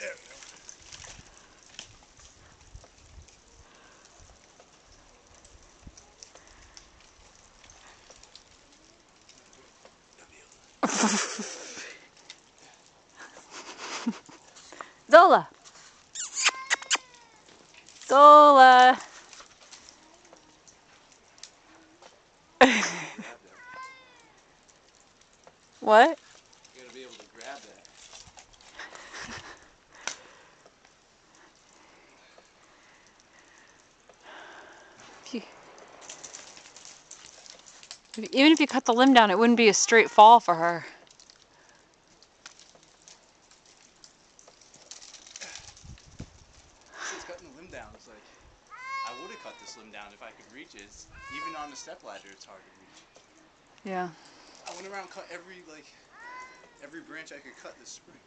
There we go. Zola! Zola! What? You gotta be able to grab that. Even if you cut the limb down, it wouldn't be a straight fall for her. Since cutting the limb down, it's like I would have cut this limb down if I could reach it. Even on the step ladder, it's hard to reach. Yeah. I went around and cut every branch I could cut this spring.